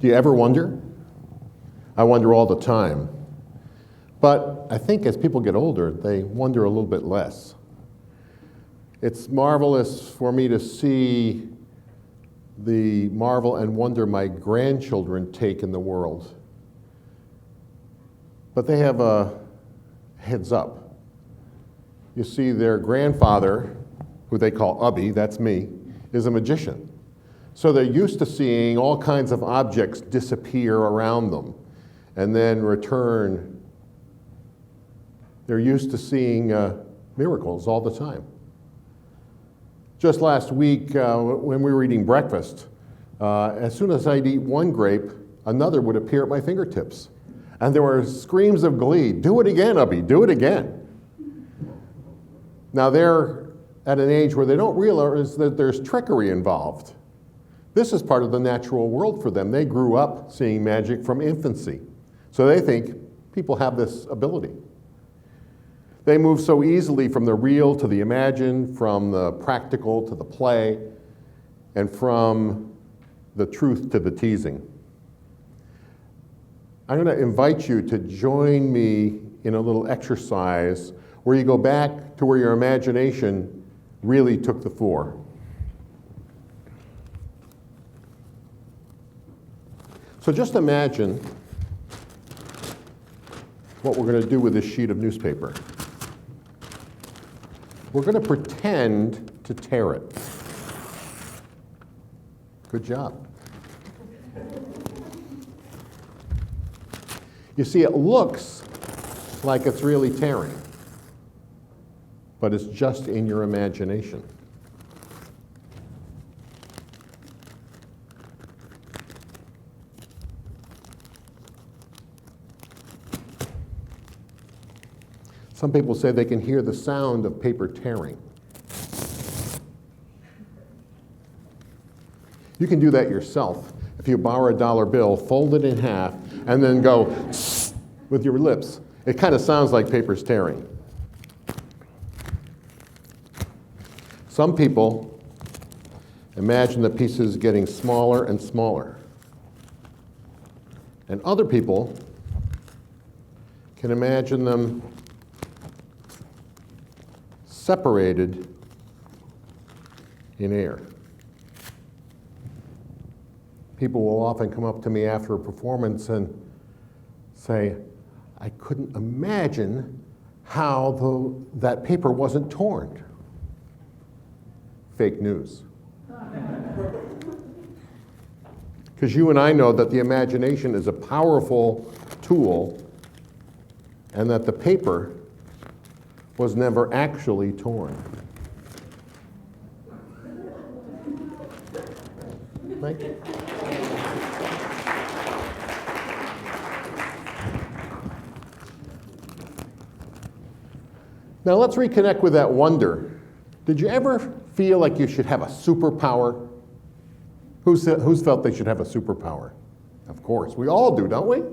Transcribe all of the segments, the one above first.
Do you ever wonder? I wonder all the time. But I think as people get older, they wonder a little bit less. It's marvelous for me to see the marvel and wonder my grandchildren take in the world. But they have a heads up. You see, their grandfather, who they call Ubby, that's me, is a magician. So they're used to seeing all kinds of objects disappear around them and then return. They're used to seeing miracles all the time. Just last week, when we were eating breakfast, as soon as I'd eat one grape, another would appear at my fingertips. And there were screams of glee. Do it again, Ubby, do it again. Now they're at an age where they don't realize that there's trickery involved. This is part of the natural world for them. They grew up seeing magic from infancy. So they think people have this ability. They move so easily from the real to the imagined, from the practical to the play, and from the truth to the teasing. I'm going to invite you to join me in a little exercise where you go back to where your imagination really took the fore. So just imagine what we're going to do with this sheet of newspaper. We're going to pretend to tear it. Good job. You see, it looks like it's really tearing, but it's just in your imagination. Some people say they can hear the sound of paper tearing. You can do that yourself. If you borrow a dollar bill, fold it in half, and then go with your lips. It kind of sounds like paper's tearing. Some people imagine the pieces getting smaller and smaller. And other people can imagine them separated in air. People will often come up to me after a performance and say, I couldn't imagine how that paper wasn't torn. Fake news. Because you and I know that the imagination is a powerful tool and that the paper was never actually torn. Thank you. Now let's reconnect with that wonder. Did you ever feel like you should have a superpower? Who's felt they should have a superpower? Of course, we all do, don't we?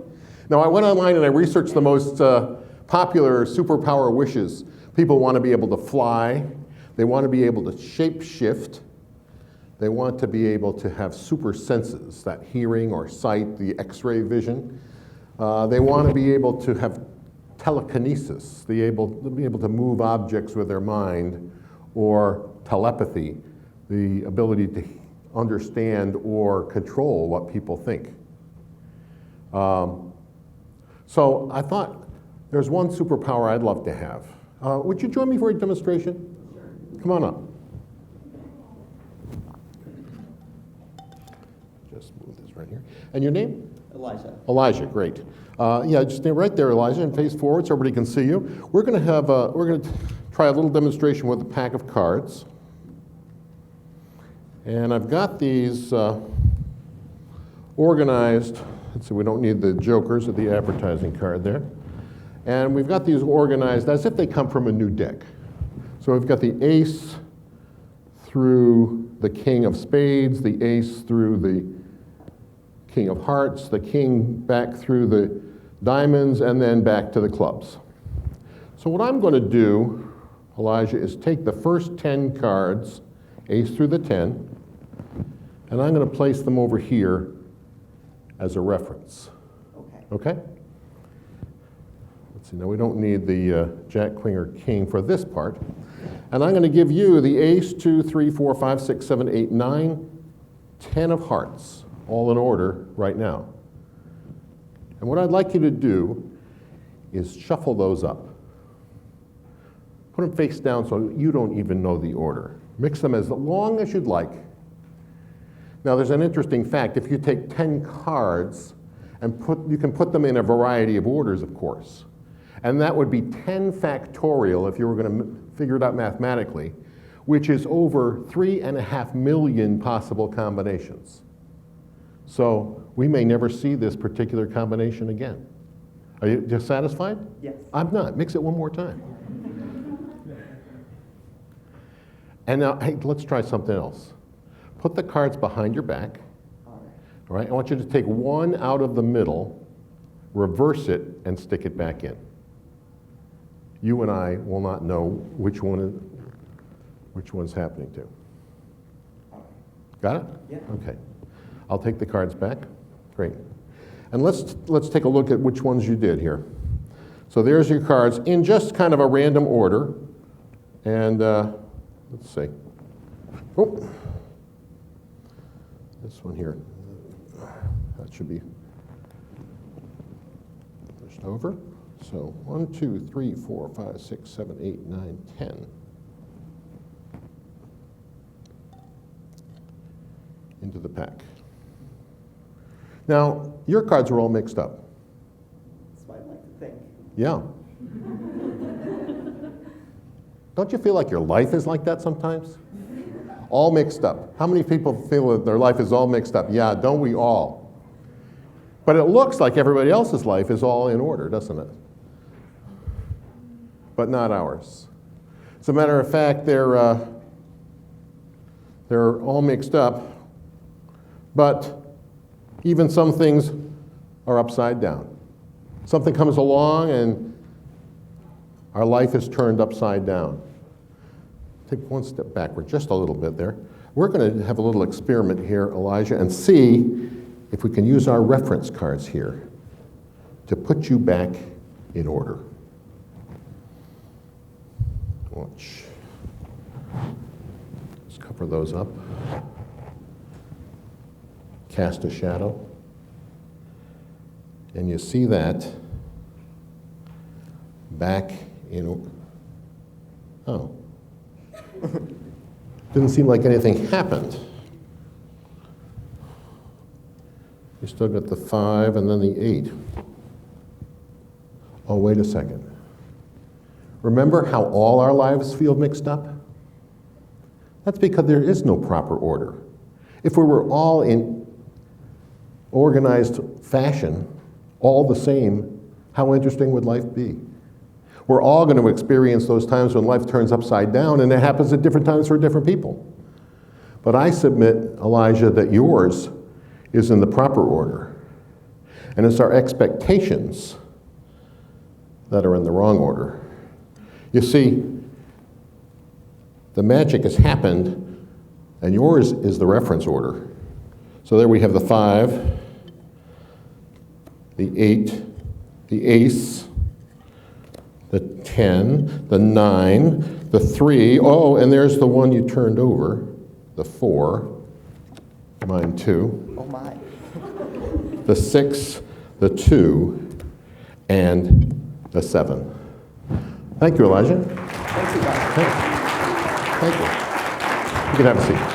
Now I went online and I researched the most popular superpower wishes. People want to be able to fly. They want to be able to shape shift. They want to be able to have super senses, that hearing or sight, the X-ray vision. They want to be able to have telekinesis, be able to move objects with their mind, or telepathy, the ability to understand or control what people think. So I thought there's one superpower I'd love to have. Would you join me for a demonstration? Sure. Come on up. Just move this right here. And your name? Elijah. Elijah, great. Yeah, just stay right there, Elijah, and face forward so everybody can see you. We're going to try a little demonstration with a pack of cards. And I've got these organized. Let's see, we don't need the jokers or the advertising card there. And we've got these organized as if they come from a new deck. So we've got the ace through the king of spades, the ace through the king of hearts, the king back through the diamonds, and then back to the clubs. So what I'm going to do, Elijah, is take the first 10 cards, ace through the 10, and I'm going to place them over here as a reference. Okay. Okay? Let's see, now we don't need the Jack, Queen, or King for this part. And I'm going to give you the ace, 2, 3, 4, 5, 6, 7, 8, 9, 10 of hearts, all in order right now. And what I'd like you to do is shuffle those up. Put them face down so you don't even know the order. Mix them as long as you'd like. Now there's an interesting fact. If you take 10 cards and you can put them in a variety of orders, of course. And that would be 10 factorial if you were going to figure it out mathematically, which is over 3.5 million possible combinations. So we may never see this particular combination again. Are you just satisfied? Yes. I'm not. Mix it one more time. And now, hey, let's try something else. Put the cards behind your back. All right. All right, I want you to take one out of the middle, reverse it, and stick it back in. You and I will not know which one's happening to. Got it? Yeah. Okay. I'll take the cards back. Great. And let's take a look at which ones you did here. So there's your cards in just kind of a random order. And let's see. Oh, this one here. That should be pushed over. So 1, 2, 3, 4, 5, 6, 7, 8, 9, 10. Into the pack. Now, your cards are all mixed up. That's what I'd like to think. Yeah. Don't you feel like your life is like that sometimes? All mixed up. How many people feel that their life is all mixed up? Yeah, don't we all? But it looks like everybody else's life is all in order, doesn't it? But not ours. As a matter of fact, they're all mixed up, but even some things are upside down. Something comes along and our life is turned upside down. Take one step backward, just a little bit there. We're going to have a little experiment here, Elijah, and see if we can use our reference cards here to put you back in order. Watch. Let's cover those up. Cast a shadow. And you see that back in. Oh. Didn't seem like anything happened. You still got the 5 and then the 8. Oh, wait a second. Remember how all our lives feel mixed up? That's because there is no proper order. If we were all in organized fashion, all the same, how interesting would life be? We're all going to experience those times when life turns upside down, and it happens at different times for different people. But I submit, Elijah, that yours is in the proper order. And it's our expectations that are in the wrong order. You see, the magic has happened, and yours is the reference order. So there we have the 5, the 8, the ace, the 10, the 9, the 3, oh, and there's the one you turned over, the 4, mine too. Oh my. The 6, the 2, and the 7. Thank you, Elijah. Thanks, you guys. Thank you. You can have a seat.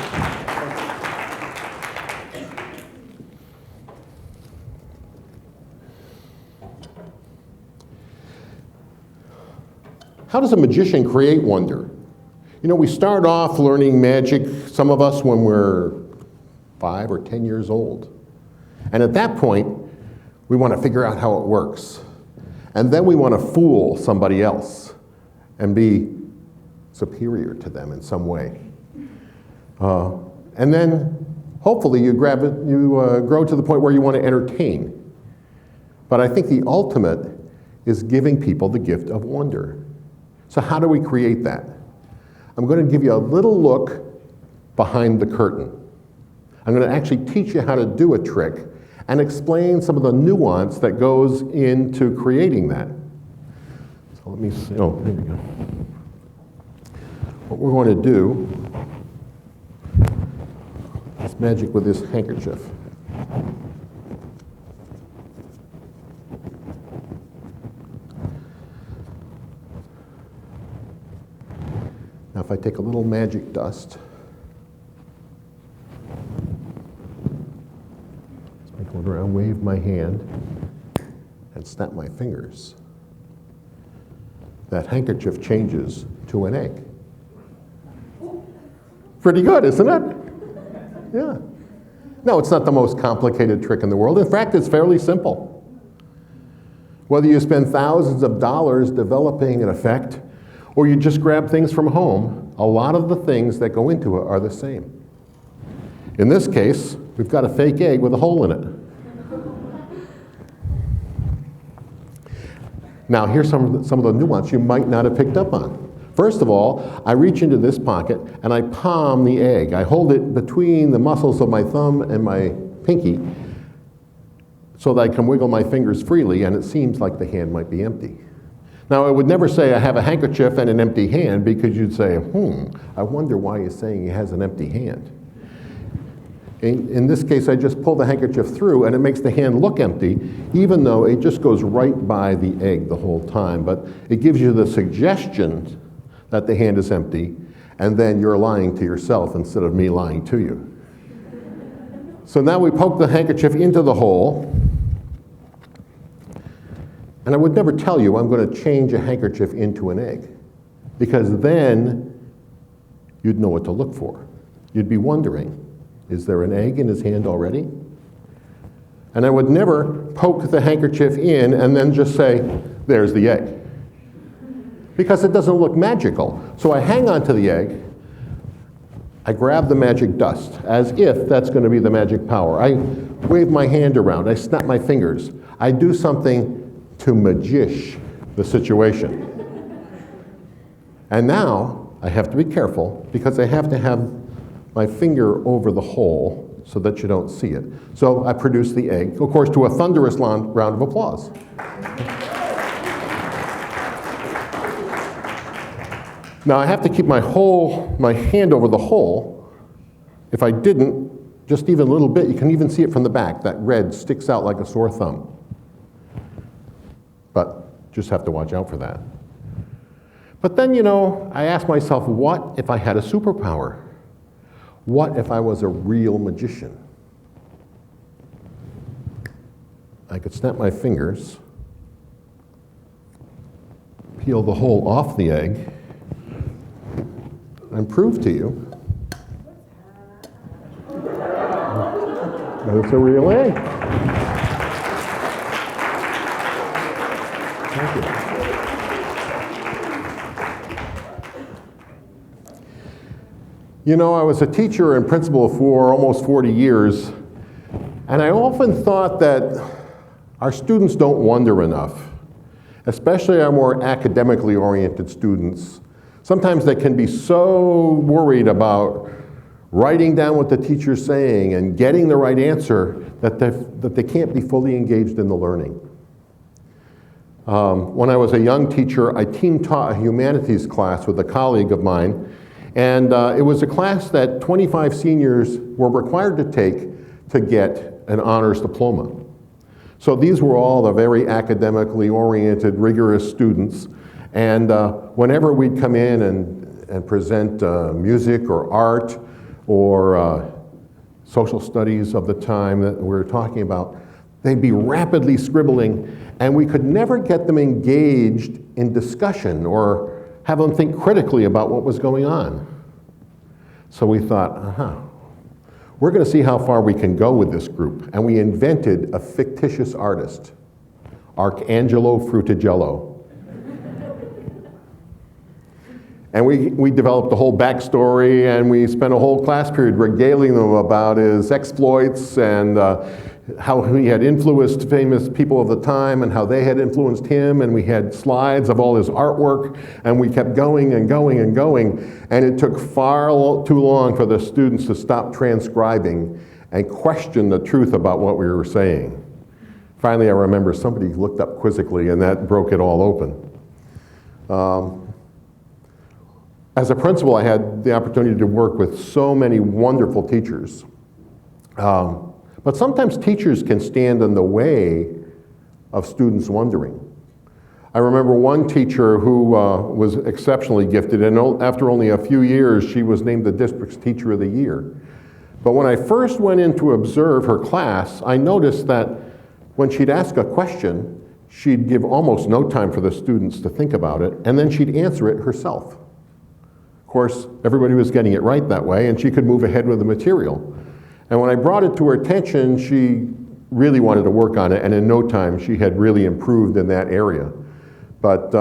How does a magician create wonder? You know, we start off learning magic, some of us, when we're 5 or 10 years old. And at that point, we want to figure out how it works. And then we want to fool somebody else and be superior to them in some way. And then, hopefully, you grow to the point where you want to entertain. But I think the ultimate is giving people the gift of wonder. So how do we create that? I'm going to give you a little look behind the curtain. I'm going to actually teach you how to do a trick, and explain some of the nuance that goes into creating that. So let me see, oh, here we go. What we're going to do is magic with this handkerchief. Now if I take a little magic dust, sprinkle it around, wave my hand, and snap my fingers, that handkerchief changes to an egg. Pretty good, isn't it? Yeah. No, it's not the most complicated trick in the world. In fact, it's fairly simple. Whether you spend thousands of dollars developing an effect, or you just grab things from home, a lot of the things that go into it are the same. In this case, we've got a fake egg with a hole in it. Now, here's some of the nuance you might not have picked up on. First of all, I reach into this pocket and I palm the egg. I hold it between the muscles of my thumb and my pinky so that I can wiggle my fingers freely, and it seems like the hand might be empty. Now, I would never say I have a handkerchief and an empty hand, because you'd say, I wonder why he's saying he has an empty hand. In this case, I just pull the handkerchief through and it makes the hand look empty, even though it just goes right by the egg the whole time. But it gives you the suggestion that the hand is empty, and then you're lying to yourself instead of me lying to you. So now we poke the handkerchief into the hole, and I would never tell you I'm going to change a handkerchief into an egg, because then you'd know what to look for. You'd be wondering, is there an egg in his hand already? And I would never poke the handkerchief in and then just say, there's the egg, because it doesn't look magical. So I hang on to the egg, I grab the magic dust, as if that's going to be the magic power. I wave my hand around, I snap my fingers. I do something to magish the situation. And now I have to be careful, because I have to have my finger over the hole so that you don't see it. So I produce the egg, of course, to a thunderous round of applause. Now I have to keep my hand over the hole. If I didn't, just even a little bit, you can even see it from the back. That red sticks out like a sore thumb. But just have to watch out for that. But then, I ask myself, what if I had a superpower? What if I was a real magician? I could snap my fingers, peel the hole off the egg, and prove to you that it's a real egg. Thank you. I was a teacher and principal for almost 40 years, and I often thought that our students don't wonder enough, especially our more academically oriented students. Sometimes they can be so worried about writing down what the teacher's saying and getting the right answer that they can't be fully engaged in the learning. When I was a young teacher, I team taught a humanities class with a colleague of mine, and it was a class that 25 seniors were required to take to get an honors diploma. So these were all the very academically oriented, rigorous students. And whenever we'd come in and present music or art or social studies of the time that we were talking about, they'd be rapidly scribbling, and we could never get them engaged in discussion or have them think critically about what was going on. So we thought, we're going to see how far we can go with this group. And we invented a fictitious artist, Arcangelo Frutigello. And we developed a whole backstory, and we spent a whole class period regaling them about his exploits and how he had influenced famous people of the time and how they had influenced him, and we had slides of all his artwork, and we kept going and going and going, and it took far too long for the students to stop transcribing and question the truth about what we were saying. Finally, I remember somebody looked up quizzically, and that broke it all open. As a principal, I had the opportunity to work with so many wonderful teachers. But sometimes teachers can stand in the way of students wondering. I remember one teacher who was exceptionally gifted, and after only a few years, she was named the district's Teacher of the Year. But when I first went in to observe her class, I noticed that when she'd ask a question, she'd give almost no time for the students to think about it, and then she'd answer it herself. Of course, everybody was getting it right that way, and she could move ahead with the material. And when I brought it to her attention, she really wanted to work on it, and in no time, she had really improved in that area. But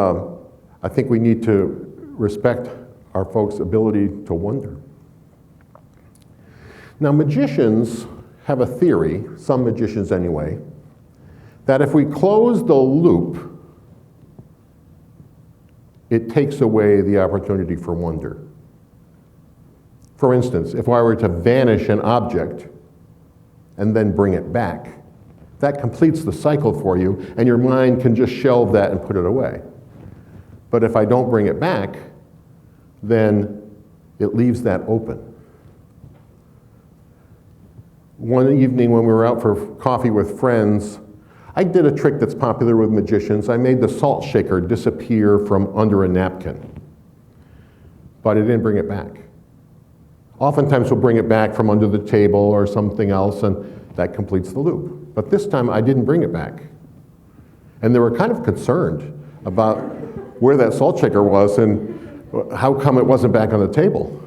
I think we need to respect our folks' ability to wonder. Now, magicians have a theory, some magicians anyway, that if we close the loop, it takes away the opportunity for wonder. For instance, if I were to vanish an object and then bring it back, that completes the cycle for you, and your mind can just shelve that and put it away. But if I don't bring it back, then it leaves that open. One evening when we were out for coffee with friends, I did a trick that's popular with magicians. I made the salt shaker disappear from under a napkin, but I didn't bring it back. Oftentimes we'll bring it back from under the table or something else, and that completes the loop. But this time I didn't bring it back. And they were kind of concerned about where that salt shaker was and how come it wasn't back on the table.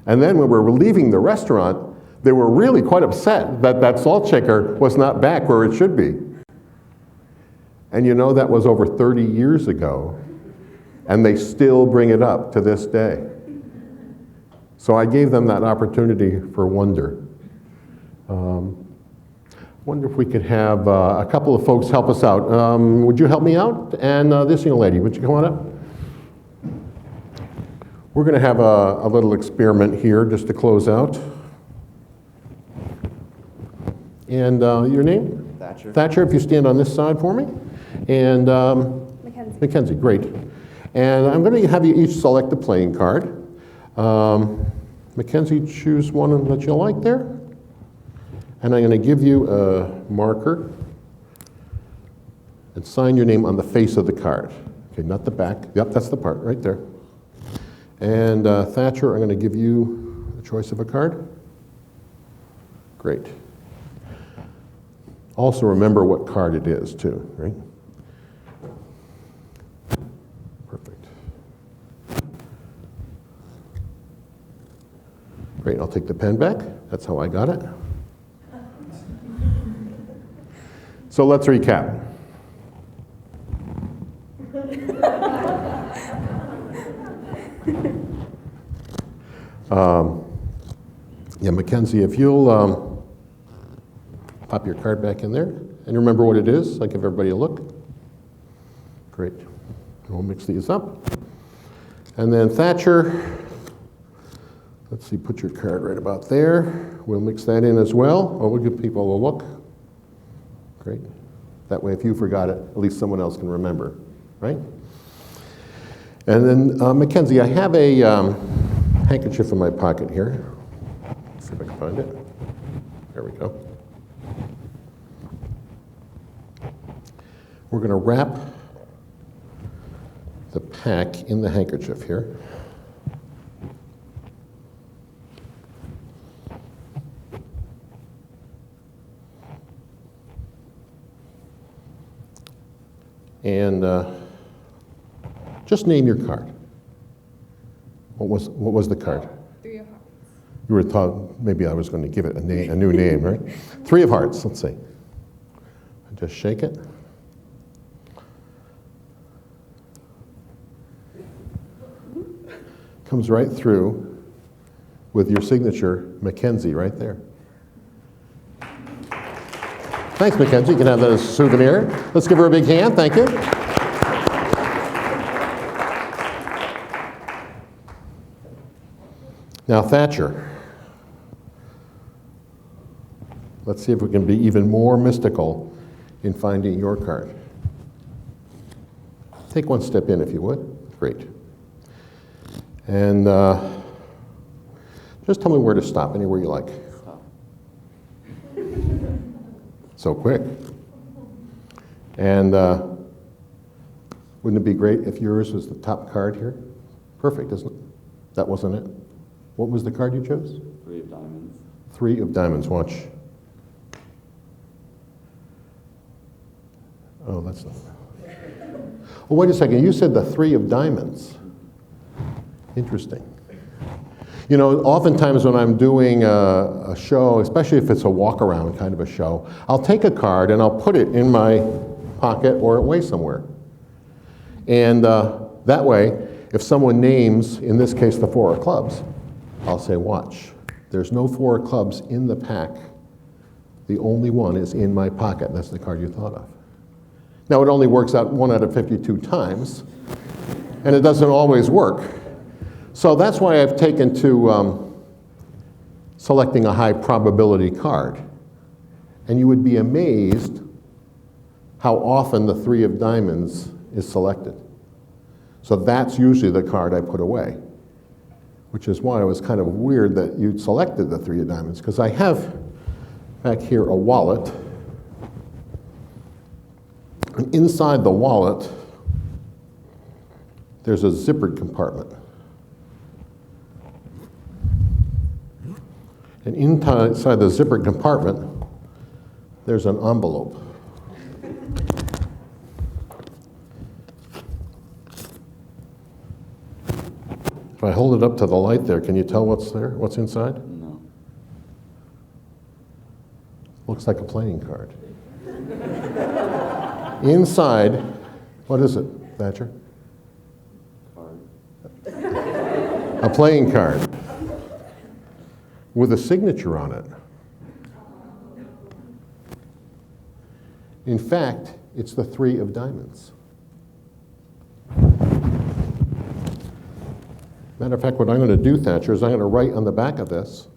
And then when we were leaving the restaurant, they were really quite upset that that salt shaker was not back where it should be. And you know, that was over 30 years ago, and they still bring it up to this day. So I gave them that opportunity for wonder. Wonder if we could have a couple of folks help us out. Would you help me out? And this young lady, would you come on up? We're going to have a little experiment here just to close out. And your name? Thatcher. Thatcher, if you stand on this side for me. And Mackenzie, great. And I'm going to have you each select a playing card. Mackenzie, choose one that you like there. And I'm going to give you a marker and sign your name on the face of the card. Okay, not the back. Yep, that's the part right there. And Thatcher, I'm going to give you a choice of a card. Great. Also remember what card it is too, right? Perfect. Great, I'll take the pen back. That's how I got it. So let's recap. Yeah, Mackenzie, if you'll pop your card back in there and remember what it is, I'll give everybody a look. Great. We'll mix these up. And then Thatcher, let's see, put your card right about there. We'll mix that in as well. Or we'll give people a look. Great. That way, if you forgot it, at least someone else can remember, right? And then, Mackenzie, I have a handkerchief in my pocket here. Let's see if I can find it. There we go. We're going to wrap the pack in the handkerchief here. And just name your card. What was the card? 3 of hearts. You were thought maybe I was going to give it a new name, right? 3 of hearts. Let's see. Just shake it. Comes right through with your signature, Mackenzie, right there. Thanks, Mackenzie. You can have that as a souvenir. Let's give her a big hand. Thank you. Now, Thatcher, Let's see if we can be even more mystical in finding your card. Take one step in, if you would. Great. And just tell me where to stop, anywhere you like. Stop. So quick. And wouldn't it be great if yours was the top card here? Perfect, isn't it? That wasn't it. What was the card you chose? 3 of diamonds. 3 of diamonds. Watch. Oh, that's not. Oh, wait a second. You said the 3 of diamonds. Interesting. You know, oftentimes when I'm doing a show, especially if it's a walk-around kind of a show, I'll take a card and I'll put it in my pocket or away somewhere. And that way, if someone names, in this case, the 4 of clubs, I'll say, watch. There's no 4 of clubs in the pack. The only one is in my pocket. That's the card you thought of. Now, it only works out 1 out of 52 times, and it doesn't always work. So that's why I've taken to selecting a high probability card. And you would be amazed how often the 3 of diamonds is selected. So that's usually the card I put away, which is why it was kind of weird that you'd selected the 3 of diamonds, because I have back here a wallet. And inside the wallet, there's a zippered compartment. And inside the zippered compartment, there's an envelope. If I hold it up to the light there, can you tell what's there, what's inside? No. Looks like a playing card. Inside, what is it, Thatcher? Card. A playing card with a signature on it. In fact, it's the 3 of diamonds. Matter of fact, what I'm going to do, Thatcher, is I'm going to write on the back of this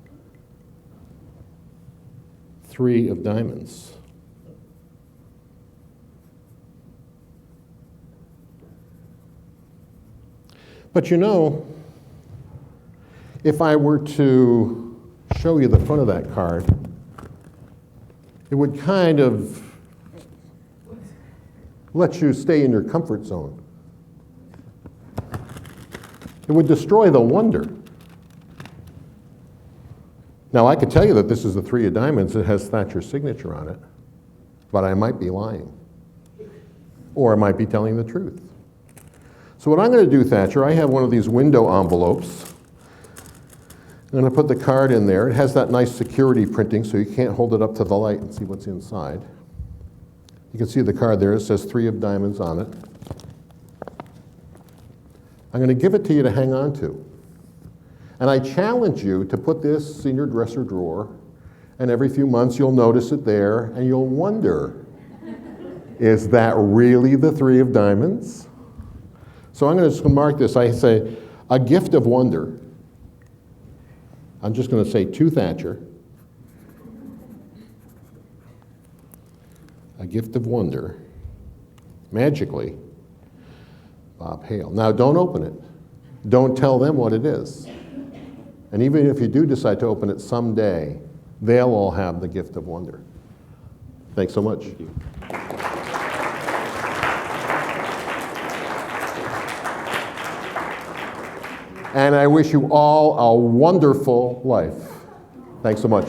3 of diamonds. But you know, if I were to show you the front of that card, it would kind of let you stay in your comfort zone. It would destroy the wonder. Now, I could tell you that this is the 3 of diamonds. It has Thatcher's signature on it, but I might be lying, or I might be telling the truth. So what I'm going to do, Thatcher, I have one of these window envelopes. I'm going to put the card in there. It has that nice security printing, so you can't hold it up to the light and see what's inside. You can see the card there. It says 3 of diamonds on it. I'm going to give it to you to hang on to. And I challenge you to put this in your dresser drawer, and every few months you'll notice it there, and you'll wonder, is that really the 3 of diamonds? So I'm going to just mark this. I say, a gift of wonder. I'm just going to say to Thatcher, a gift of wonder, magically, Bob Hale. Now, don't open it. Don't tell them what it is. And even if you do decide to open it someday, they'll all have the gift of wonder. Thanks so much. Thank you. And I wish you all a wonderful life. Thanks so much.